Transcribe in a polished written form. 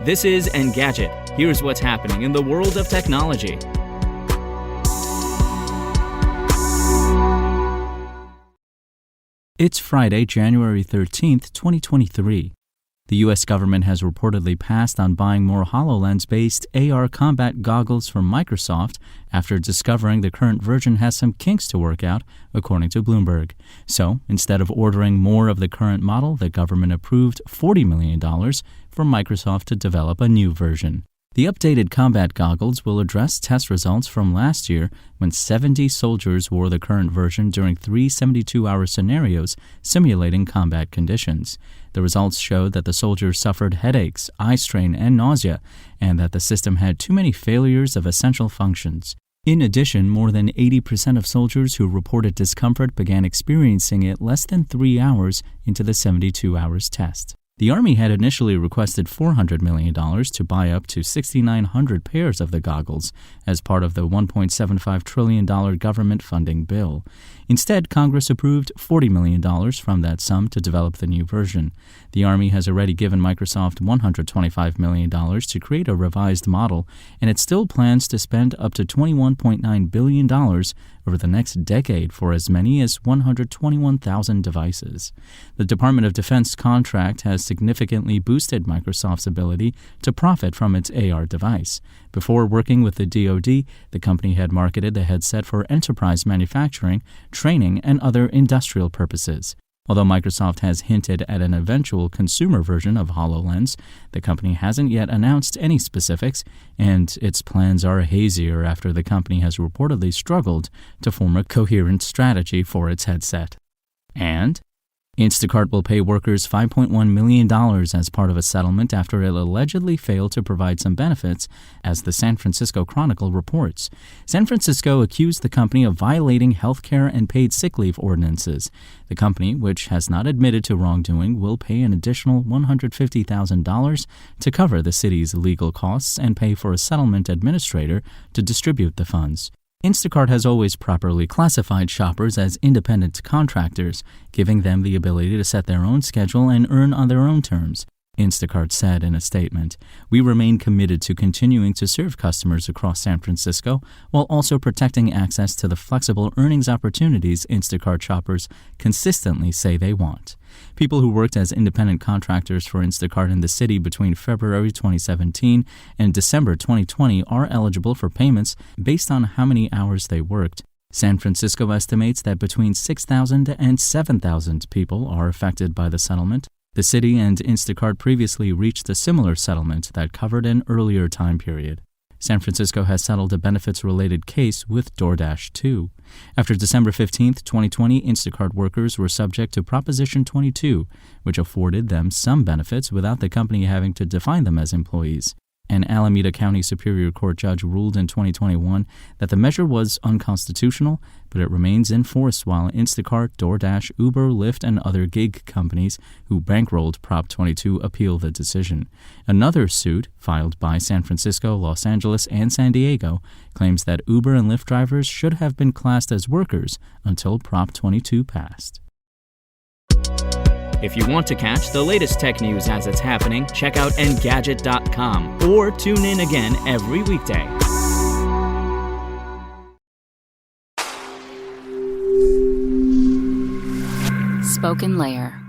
This is Engadget. Here's what's happening in the world of technology. It's Friday, January 13th, 2023. The U.S. government has reportedly passed on buying more HoloLens-based AR combat goggles from Microsoft after discovering the current version has some kinks to work out, according to Bloomberg. So, instead of ordering more of the current model, the government approved $40 million for Microsoft to develop a new version. The updated combat goggles will address test results from last year when 70 soldiers wore the current version during 3 72-hour scenarios simulating combat conditions. The results showed that the soldiers suffered headaches, eye strain, and nausea, and that the system had too many failures of essential functions. In addition, more than 80% of soldiers who reported discomfort began experiencing it less than 3 hours into the 72 hours test. The Army had initially requested $400 million to buy up to 6,900 pairs of the goggles as part of the $1.75 trillion government funding bill. Instead, Congress approved $40 million from that sum to develop the new version. The Army has already given Microsoft $125 million to create a revised model, and it still plans to spend up to $21.9 billion over the next decade for as many as 121,000 devices. The Department of Defense contract has significantly boosted Microsoft's ability to profit from its AR device. Before working with the DoD, the company had marketed the headset for enterprise manufacturing, training, and other industrial purposes. Although Microsoft has hinted at an eventual consumer version of HoloLens, the company hasn't yet announced any specifics, and its plans are hazier after the company has reportedly struggled to form a coherent strategy for its headset. And Instacart will pay workers $5.1 million as part of a settlement after it allegedly failed to provide some benefits, as the San Francisco Chronicle reports. San Francisco accused the company of violating health care and paid sick leave ordinances. The company, which has not admitted to wrongdoing, will pay an additional $150,000 to cover the city's legal costs and pay for a settlement administrator to distribute the funds. Instacart has always properly classified shoppers as independent contractors, giving them the ability to set their own schedule and earn on their own terms. Instacart said in a statement, "We remain committed to continuing to serve customers across San Francisco while also protecting access to the flexible earnings opportunities Instacart shoppers consistently say they want." People who worked as independent contractors for Instacart in the city between February 2017 and December 2020 are eligible for payments based on how many hours they worked. San Francisco estimates that between 6,000 and 7,000 people are affected by the settlement. The city and Instacart previously reached a similar settlement that covered an earlier time period. San Francisco has settled a benefits-related case with DoorDash, too. After December 15, 2020, Instacart workers were subject to Proposition 22, which afforded them some benefits without the company having to define them as employees. An Alameda County Superior Court judge ruled in 2021 that the measure was unconstitutional, but it remains in force while Instacart, DoorDash, Uber, Lyft, and other gig companies who bankrolled Prop 22 appeal the decision. Another suit, filed by San Francisco, Los Angeles, and San Diego, claims that Uber and Lyft drivers should have been classed as workers until Prop 22 passed. If you want to catch the latest tech news as it's happening, check out Engadget.com or tune in again every weekday. Spoken Layer.